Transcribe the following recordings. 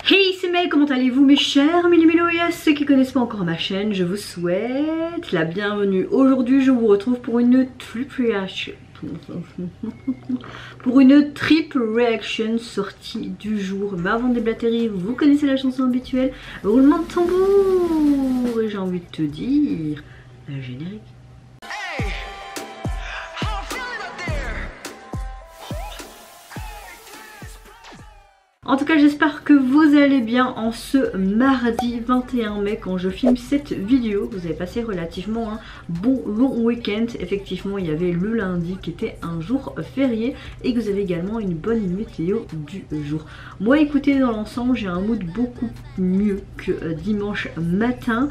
Hey c'est Mel, comment allez-vous mes chers Milliméloïas? Ceux qui connaissent pas encore ma chaîne, je vous souhaite la bienvenue. Aujourd'hui je vous retrouve pour une triple reaction sortie du jour. Mais avant de déblatérer, vous connaissez la chanson habituelle, roulement de tambour. Et j'ai envie de te dire, générique. En tout cas j'espère que vous allez bien en ce mardi 21 mai quand je filme cette vidéo. Vous avez passé relativement un bon long week-end. Effectivement il y avait le lundi qui était un jour férié et que vous avez également une bonne météo du jour. Moi écoutez, dans l'ensemble j'ai un mood beaucoup mieux que dimanche matin.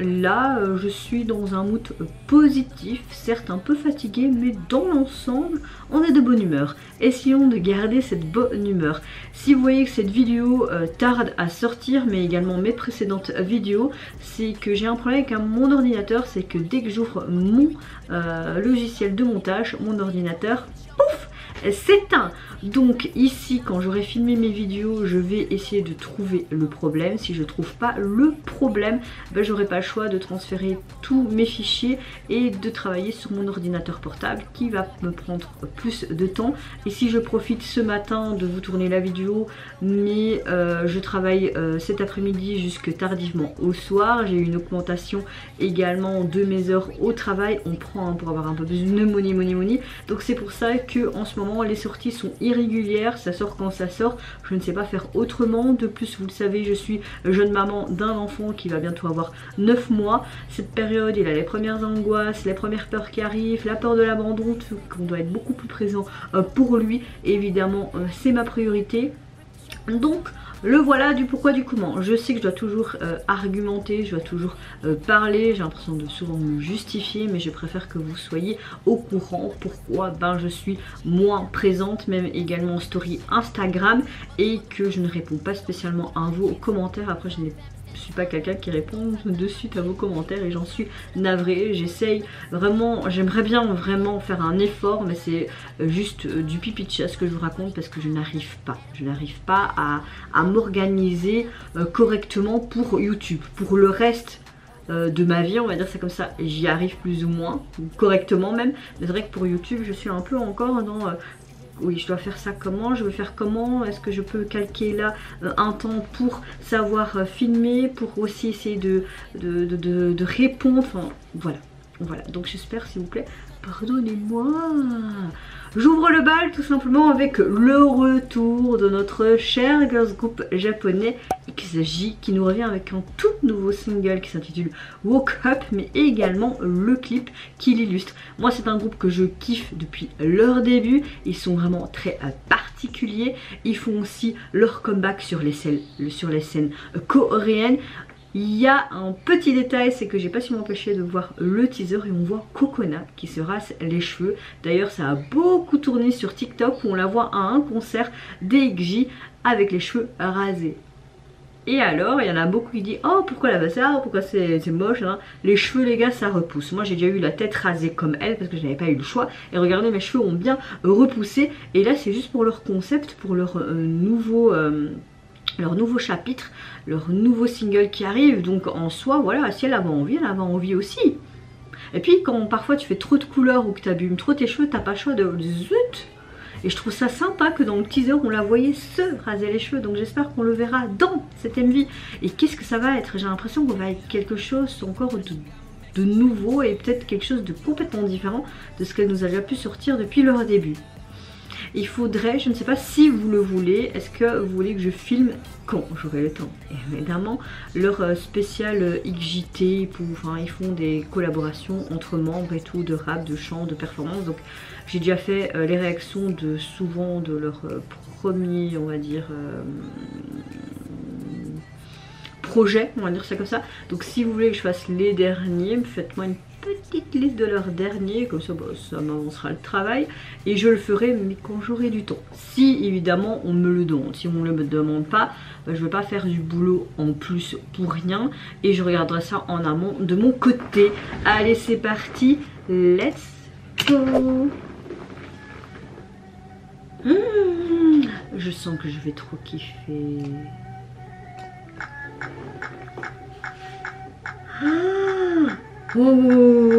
Là je suis dans un mood positif, certes un peu fatigué, mais dans l'ensemble on est de bonne humeur. Essayons de garder cette bonne humeur. Si vous voyez que cette vidéo tarde à sortir, mais également mes précédentes vidéos, c'est que j'ai un problème avec mon ordinateur, c'est que dès que j'ouvre mon logiciel de montage, mon ordinateur, pouf, s'éteint. Donc ici quand j'aurai filmé mes vidéos je vais essayer de trouver le problème. Si je trouve pas le problème, ben, j'aurai pas le choix de transférer tous mes fichiers et de travailler sur mon ordinateur portable qui va me prendre plus de temps. Et si je profite ce matin de vous tourner la vidéo, mais je travaille cet après-midi jusque tardivement au soir, j'ai eu une augmentation également de mes heures au travail, on prend pour avoir un peu plus de money. Donc c'est pour ça que en ce moment les sorties sont irrégulières, ça sort quand ça sort, je ne sais pas faire autrement. De plus vous le savez, je suis jeune maman d'un enfant qui va bientôt avoir 9 mois. Cette période il a les premières angoisses, les premières peurs qui arrivent, la peur de l'abandon, qu'on doit être beaucoup plus présent pour lui, et évidemment c'est ma priorité. Donc le voilà du pourquoi du comment. Je sais que je dois toujours argumenter, je dois toujours parler, j'ai l'impression de souvent me justifier, mais je préfère que vous soyez au courant pourquoi je suis moins présente, même également en story Instagram, et que je ne réponds pas spécialement à vos commentaires. Après je suis pas quelqu'un qui répond de suite à vos commentaires et j'en suis navrée. J'essaye vraiment, j'aimerais bien vraiment faire un effort, mais c'est juste du pipi de chat ce que je vous raconte, parce que je n'arrive pas à m'organiser correctement pour YouTube. Pour le reste de ma vie, on va dire ça comme ça, j'y arrive plus ou moins, correctement même, mais c'est vrai que pour YouTube je suis un peu encore dans oui, je dois faire ça comment, je veux faire comment, est-ce que je peux calquer là un temps pour savoir filmer, pour aussi essayer de répondre, enfin voilà, donc j'espère, s'il vous plaît, pardonnez-moi. J'ouvre le bal tout simplement avec le retour de notre cher girls group japonais XJ, qui nous revient avec un tout nouveau single qui s'intitule Woke Up, mais également le clip qui l'illustre. Moi c'est un groupe que je kiffe depuis leur début, ils sont vraiment très particuliers, ils font aussi leur comeback sur les scènes coréennes. Il y a un petit détail, c'est que j'ai pas su m'empêcher de voir le teaser et on voit Coconut qui se rase les cheveux. D'ailleurs ça a beaucoup tourné sur TikTok où on la voit à un concert d'XJ avec les cheveux rasés. Et alors il y en a beaucoup qui disent oh pourquoi la ça, pourquoi c'est moche hein. Les cheveux les gars ça repousse. Moi j'ai déjà eu la tête rasée comme elle parce que je n'avais pas eu le choix, et regardez mes cheveux ont bien repoussé. Et là c'est juste pour leur concept, pour leur nouveau chapitre, leur nouveau single qui arrive. Donc en soi voilà, si elle avait envie, elle avait envie aussi. Et puis quand parfois tu fais trop de couleurs ou que tu abîmes trop tes cheveux, t'as pas le choix de zut. Et je trouve ça sympa que dans le teaser on la voyait se raser les cheveux, donc j'espère qu'on le verra dans cette MV. Et qu'est-ce que ça va être? J'ai l'impression qu'on va être quelque chose encore de nouveau, et peut-être quelque chose de complètement différent de ce qu'elle nous a déjà pu sortir depuis leur début. Il faudrait, je ne sais pas si vous le voulez, est-ce que vous voulez que je filme quand j'aurai le temps? Et évidemment, leur spécial XJT, enfin ils font des collaborations entre membres et tout, de rap, de chant, de performance. Donc j'ai déjà fait les réactions de souvent de leur premier, on va dire, projet, on va dire ça comme ça. Donc si vous voulez que je fasse les derniers, faites-moi une petite liste de leurs derniers, comme ça ça m'avancera le travail, et je le ferai mais quand j'aurai du temps, si évidemment on me le demande. Si on ne me le demande pas, je ne vais pas faire du boulot en plus pour rien, et je regarderai ça en amont de mon côté. Allez c'est parti, let's go. Je sens que je vais trop kiffer. Oh,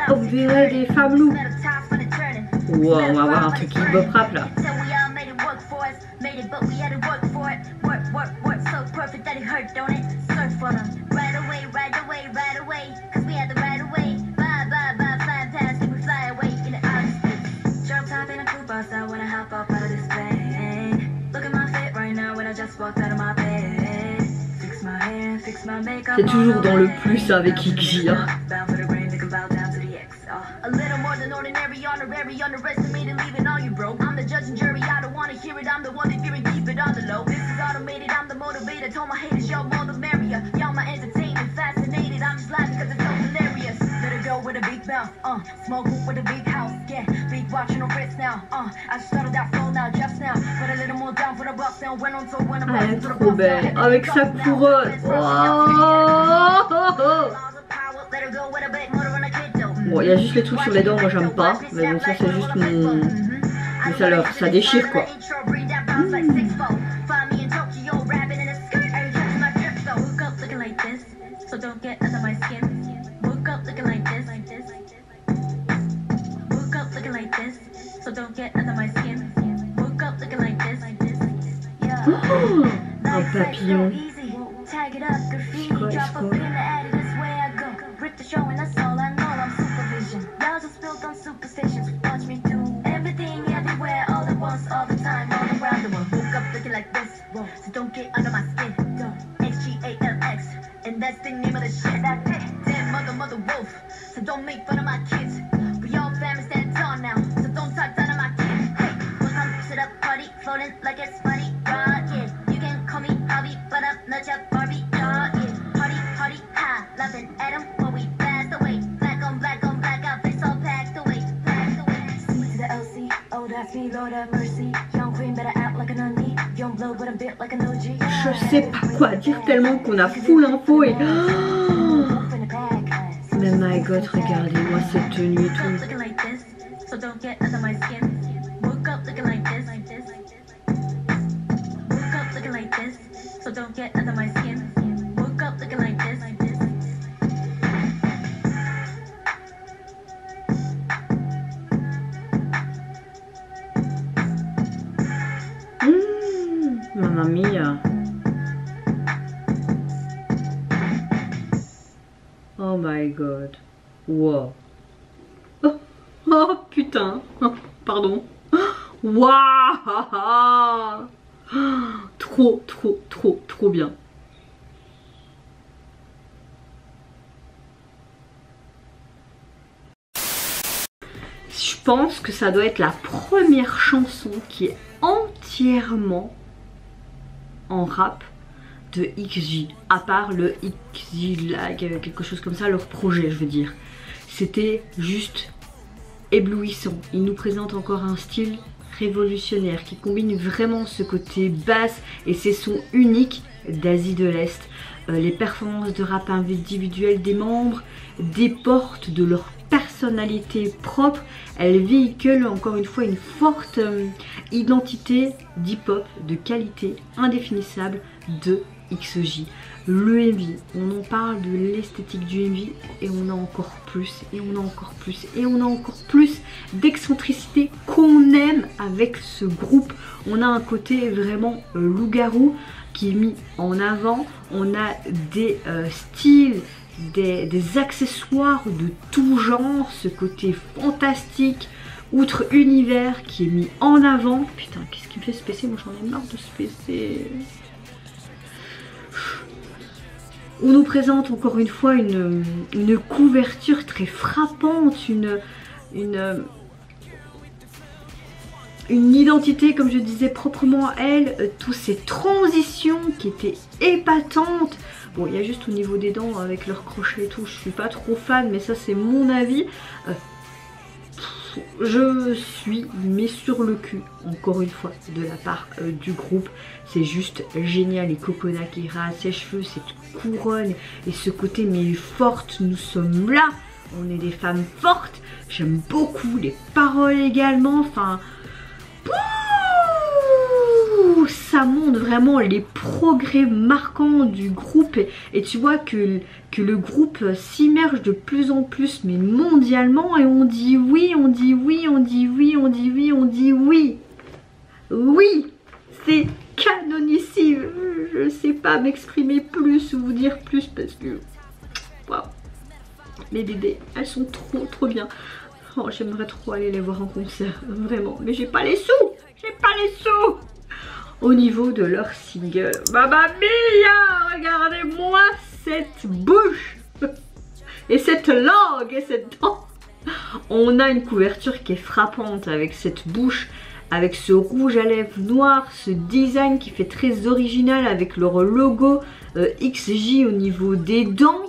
on dirait des femmes loups. Wow, on va avoir un truc hip-hop rap là. C'est toujours dans le plus avec XJ. Hein. A little more than ordinary, honorary, underestimated, leaving all you broke. I'm the judge and jury, I don't wanna hear it, I'm the one that fear and keep it on the low. This is automated, I'm the motivator, told my haters, y'all more the merrier. Y'all my entertainment, fascinated, I'm just laughing cause it's so hilarious. Let her go with a big mouth, smoke with a big house, yeah. Big watching on wrist now, I started that flow now, just now. Put a little more down for the bucks and went on to when I'm elle est trop belle, avec sa couronne. Bon, il y a juste les trucs sur les dents, moi j'aime pas, mais bon, ça c'est juste mon... Mais ça déchire quoi. Oh, un papillon. C'est quoi, Je sais pas quoi dire tellement qu'on a full info et... Oh, mais my god, regardez-moi cette tenue et tout. Mamma mia. Oh my god. Wow. Oh, oh putain. Oh, pardon. Waouh. Trop bien. Je pense que ça doit être la première chanson qui est entièrement en rap de XJ, à part le XJ Lag, quelque chose comme ça, leur projet je veux dire. C'était juste éblouissant. Il nous présente encore un style révolutionnaire qui combine vraiment ce côté basse et ces sons uniques d'Asie de l'Est. Les performances de rap individuelles des membres déportent de leur personnalité propre. Elle véhicule encore une fois une forte identité d'hip-hop de qualité indéfinissable de XJ. Le MV, on en parle de l'esthétique du MV et on a encore plus et on a encore plus et on a encore plus d'excentricité qu'on aime avec ce groupe. On a un côté vraiment loup-garou qui est mis en avant. On a des styles, des accessoires de tout genre, ce côté fantastique, outre univers qui est mis en avant. Putain, qu'est-ce qui me fait se PC? Moi j'en ai marre de se PC. On nous présente encore une fois une couverture très frappante, une identité, comme je disais, proprement à elle, toutes ces transitions qui étaient épatantes. Bon, il y a juste au niveau des dents avec leurs crochets et tout, je suis pas trop fan, mais ça c'est mon avis. Je suis mis sur le cul, encore une fois, de la part du groupe. C'est juste génial, les coconas qui rasent ses cheveux, cette couronne et ce côté mais forte, nous sommes là. On est des femmes fortes, J'aime beaucoup les paroles également. Enfin, ça montre vraiment les progrès marquants du groupe et tu vois que le groupe s'immerge de plus en plus mais mondialement et on dit oui, on dit oui, on dit oui, on dit oui, on dit oui. Oui, c'est canonissime. Je sais pas m'exprimer plus ou vous dire plus parce que waouh, mes bébés, elles sont trop bien. Oh, j'aimerais trop aller les voir en concert, vraiment, mais j'ai pas les sous. J'ai pas les sous. Au niveau de leur single, Mamma Mia, regardez-moi cette bouche et cette langue et cette dent. On a une couverture qui est frappante avec cette bouche, avec ce rouge à lèvres noir, ce design qui fait très original avec leur logo XJ au niveau des dents,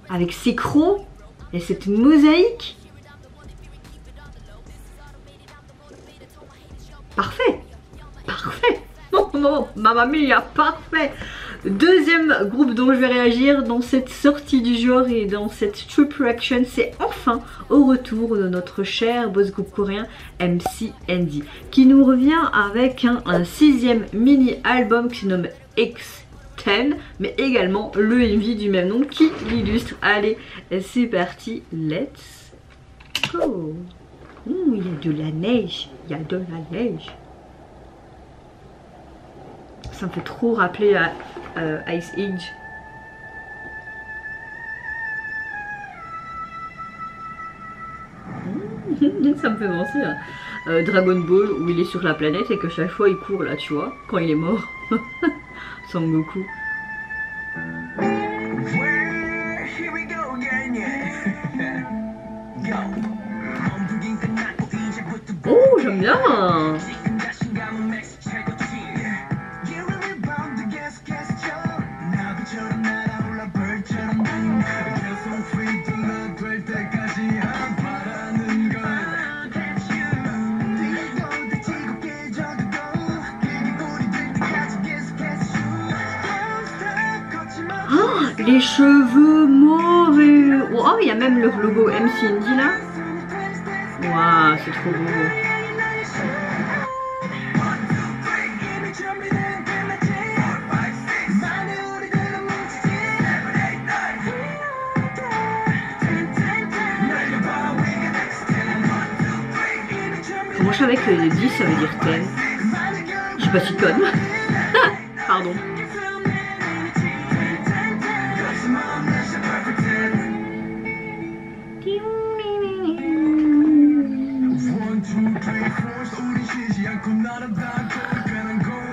avec ces crocs et cette mosaïque. Parfait. Parfait. Non, Mamma Mia, parfait. Deuxième groupe dont je vais réagir dans cette sortie du genre et dans cette trip reaction, c'est enfin au retour de notre cher boss groupe coréen MC Andy, qui nous revient avec un sixième mini-album qui se nomme X10, mais également le MV du même nom qui l'illustre. Allez, c'est parti, let's go. Il y a de la neige, il y a de la neige. Ça me fait trop rappeler à Ice Age. Ça me fait penser à Dragon Ball où il est sur la planète et que chaque fois il court là, tu vois, quand il est mort. Sangoku. Oh, j'aime bien. Les cheveux mauves et... Oh, il y a même leur logo MC Andy là. Waouh, c'est trop beau. Comment je savais que les 10 ça veut dire 10? Je suis pas si conne. Pardon.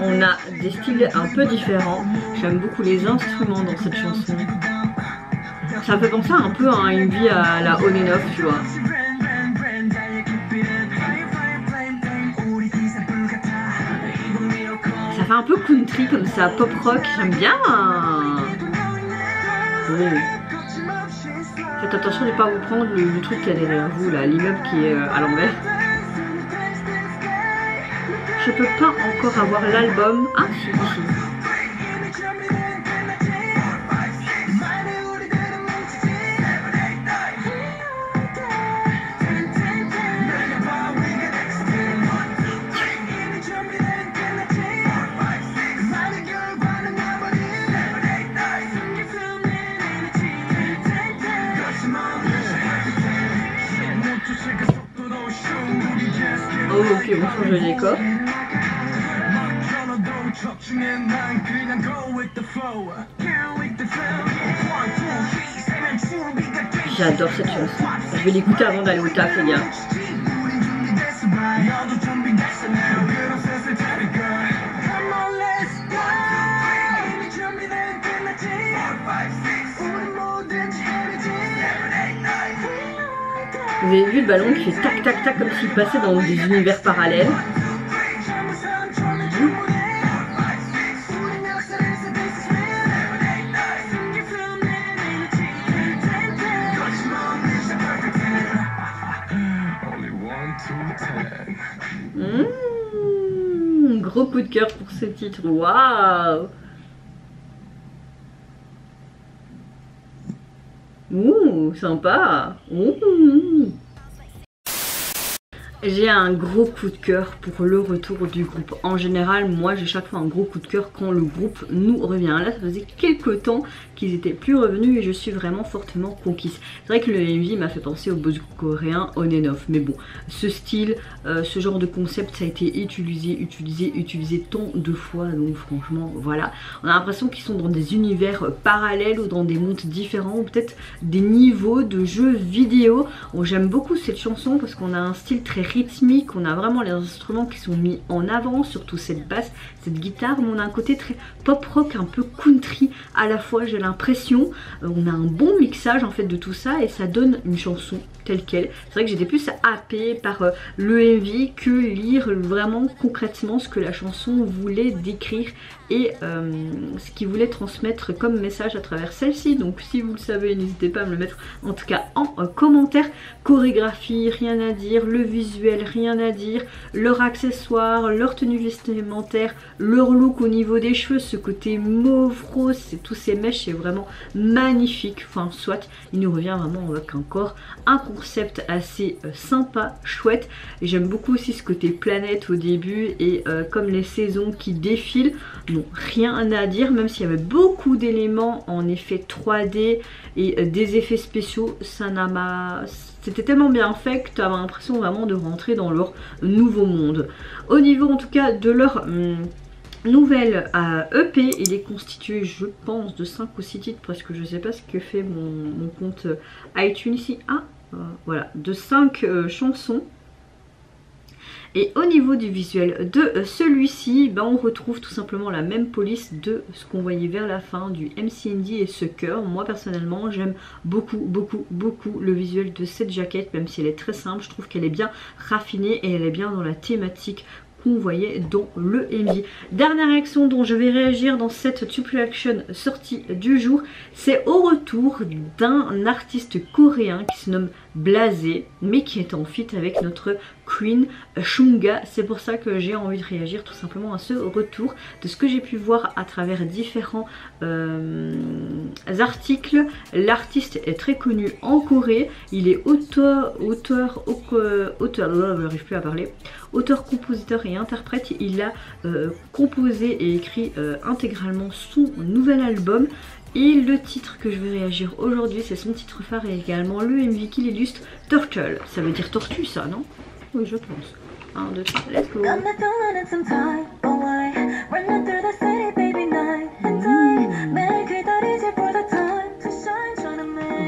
On a des styles un peu différents. J'aime beaucoup les instruments dans cette chanson. Ça me fait penser un peu à une vie à la on and off, tu vois. Ça fait un peu country comme ça, pop rock, j'aime bien. Oh. Faites attention de ne pas vous prendre le truc qu'il y a derrière vous, là, l'immeuble qui est à l'envers. Je peux pas encore avoir l'album. Ah, si, ici. Oh, ok, on change de décor. J'adore cette chanson. Je vais l'écouter avant d'aller au taf, les gars. Vous avez vu le ballon qui fait tac tac tac comme s'il passait dans des univers parallèles. Gros coup de cœur pour ce titre. Waouh! Ouh, sympa. Ouh. J'ai un gros coup de cœur pour le retour du groupe. En général, moi j'ai chaque fois un gros coup de cœur quand le groupe nous revient. Là, ça faisait quelques temps qu'ils étaient plus revenus et je suis vraiment fortement conquise. C'est vrai que le MV m'a fait penser au boss coréen On and Off. Mais bon, ce style, ce genre de concept, ça a été utilisé tant de fois. Donc franchement, voilà. On a l'impression qu'ils sont dans des univers parallèles ou dans des mondes différents ou peut-être des niveaux de jeux vidéo. Bon, j'aime beaucoup cette chanson parce qu'on a un style très rythmique, on a vraiment les instruments qui sont mis en avant, surtout cette basse, cette guitare, mais on a un côté très pop rock, un peu country à la fois, j'ai l'impression. On a un bon mixage en fait de tout ça et ça donne une chanson telle quelle. C'est vrai que j'étais plus happée par le MV que lire vraiment concrètement ce que la chanson voulait décrire et ce qu'il voulait transmettre comme message à travers celle-ci. Donc si vous le savez, n'hésitez pas à me le mettre en tout cas en commentaire. Chorégraphie, rien à dire, le visuel, rien à dire, leurs accessoires, leur tenue vestimentaire, leur look au niveau des cheveux, ce côté mauve rose, tous ces mèches, c'est vraiment magnifique. Enfin soit, il nous revient vraiment avec encore un concept assez sympa, chouette. Et j'aime beaucoup aussi ce côté planète au début et comme les saisons qui défilent, non, rien à dire, même s'il y avait beaucoup d'éléments en effet 3D et des effets spéciaux, c'était tellement bien fait que tu avais l'impression vraiment de rentrer dans leur nouveau monde. Au niveau en tout cas de leur nouvelle EP, il est constitué je pense de 5 ou 6 titres parce que je sais pas ce que fait mon compte iTunes ici. Voilà, de 5 chansons. Et au niveau du visuel de celui-ci, on retrouve tout simplement la même police de ce qu'on voyait vers la fin du MCND et ce cœur. Moi personnellement j'aime beaucoup le visuel de cette jaquette, même si elle est très simple, je trouve qu'elle est bien raffinée et elle est bien dans la thématique qu'on voyait dans le MV. Dernière action dont je vais réagir dans cette Tuple Action sortie du jour, c'est au retour d'un artiste coréen qui se nomme Blasé, mais qui est en feat avec notre Queen Chungha. C'est pour ça que j'ai envie de réagir tout simplement à ce retour. De ce que j'ai pu voir à travers différents articles, l'artiste est très connu en Corée. Il est auteur, j'arrive plus à parler, auteur, compositeur et interprète. Il a composé et écrit intégralement son nouvel album. Et le titre que je vais réagir aujourd'hui, c'est son titre phare et également le MV qui l'illustre, Turtle. Ça veut dire tortue ça, non? Oui, je pense. 1, 2, 3, let's go.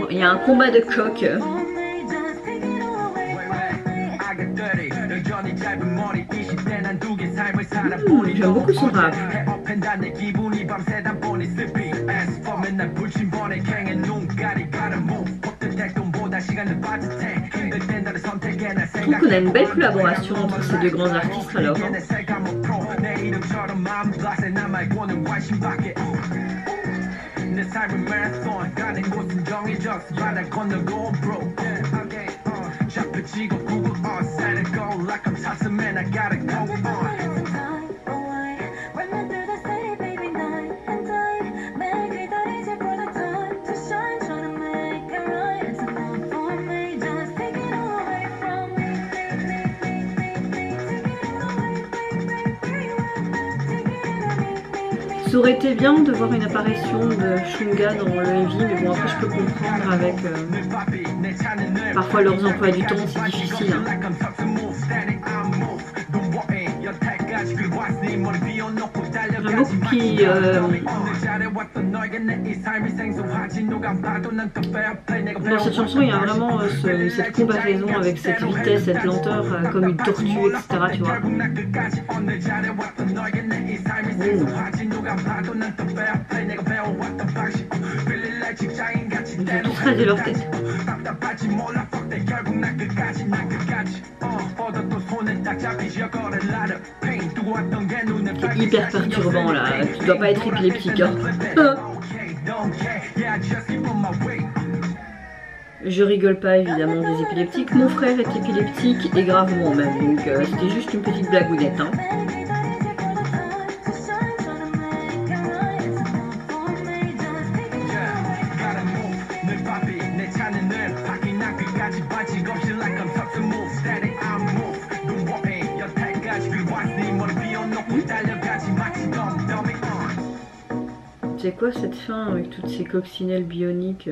Bon, il y a un combat de coq. J'aime beaucoup son rap. Je trouve qu'on a une belle collaboration entre ces deux grands artistes alors. Ça aurait été bien de voir une apparition de Chungha dans le MV, mais bon après je peux comprendre avec parfois leurs emplois du temps, c'est difficile. J'aime beaucoup qui dans cette chanson il y a vraiment cette comparaison avec cette vitesse, cette lenteur comme une tortue, etc. Tu vois. Ils ont tous rasé leur tête. C'est hyper perturbant là, tu dois pas être épileptique hein. Je rigole pas évidemment des épileptiques, mon frère est épileptique et gravement même, donc c'était juste une petite blagounette hein. c'était quoi cette fin avec toutes ces coccinelles bioniques?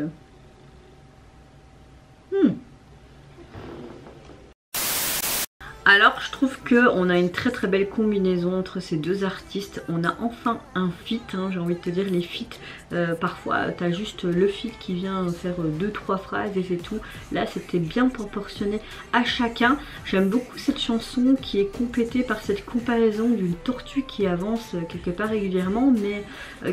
Alors je trouve qu'on a une très très belle combinaison entre ces deux artistes. On a enfin un feat, hein, j'ai envie de te dire, les feats, parfois t'as juste le feat qui vient faire 2-3 phrases et c'est tout. Là c'était bien proportionné à chacun. J'aime beaucoup cette chanson qui est complétée par cette comparaison d'une tortue qui avance quelque part régulièrement, mais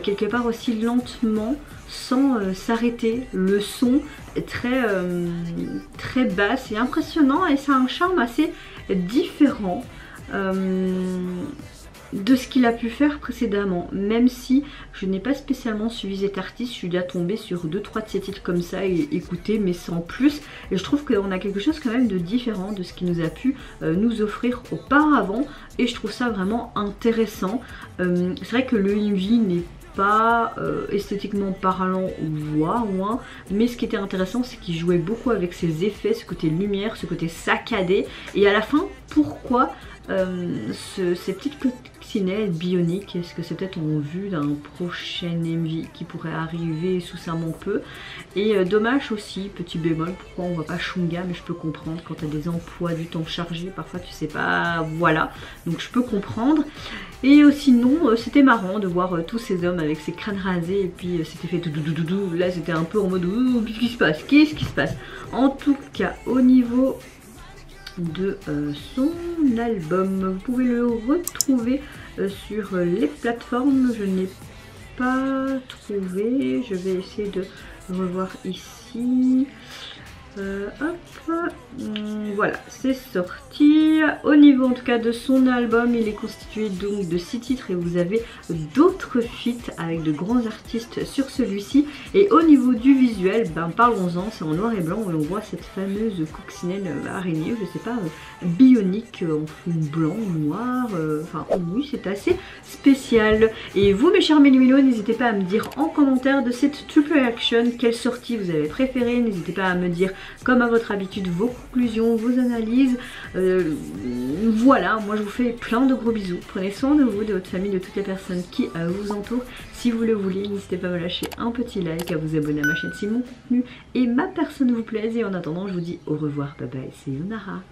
quelque part aussi lentement, sans s'arrêter. Le son est très basse et impressionnant et ça a un charme assez différent de ce qu'il a pu faire précédemment, même si je n'ai pas spécialement suivi cet artiste. Je suis déjà tombée sur 2-3 de ses titres comme ça et écouté, mais sans plus, et je trouve qu'on a quelque chose quand même de différent de ce qu'il nous a pu nous offrir auparavant, et je trouve ça vraiment intéressant. C'est vrai que le MV n'est pas esthétiquement parlant waouh, hein, mais ce qui était intéressant c'est qu'il jouait beaucoup avec ses effets, ce côté lumière, ce côté saccadé, et à la fin pourquoi ces petites coccinelles bioniques, est-ce que c'est peut-être en vue d'un prochain MV qui pourrait arriver sous sa main peu. Et dommage aussi, petit bémol, pourquoi on voit pas Shunga, mais je peux comprendre quand tu as des emplois du temps chargés, parfois tu sais pas, voilà, donc je peux comprendre. Et sinon c'était marrant de voir tous ces hommes avec ces crânes rasés et puis c'était fait tout doudou, là c'était un peu en mode qu'est-ce qui se passe, qu'est-ce qui se passe. En tout cas au niveau de son album, vous pouvez le retrouver sur les plateformes. Je n'ai pas trouvé, je vais essayer de revoir ici. Hop, voilà, c'est sorti. Au niveau en tout cas de son album, il est constitué donc de 6 titres et vous avez d'autres feats avec de grands artistes sur celui-ci. Et au niveau du visuel, ben parlons-en, c'est en noir et blanc et on voit cette fameuse coccinelle araignée, je sais pas, bionique en fond blanc, noir, enfin oui c'est assez spécial. Et vous mes chers méli-mélos, n'hésitez pas à me dire en commentaire de cette triple reaction quelle sortie vous avez préférée, n'hésitez pas à me dire comme à votre habitude vos conclusions, vos analyses. Voilà, moi je vous fais plein de gros bisous, prenez soin de vous, de votre famille, de toutes les personnes qui vous entourent. Si vous le voulez, n'hésitez pas à me lâcher un petit like, à vous abonner à ma chaîne si mon contenu et ma personne vous plaisent. Et en attendant, je vous dis au revoir, bye bye, c'est Yonara.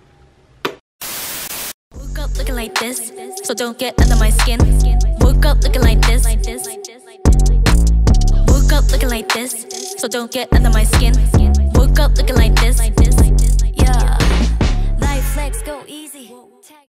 Looking like this, so don't get under my skin. Woke up looking like this. Woke up looking like this, so don't get under my skin. Woke up looking like this. Yeah, life flex go easy.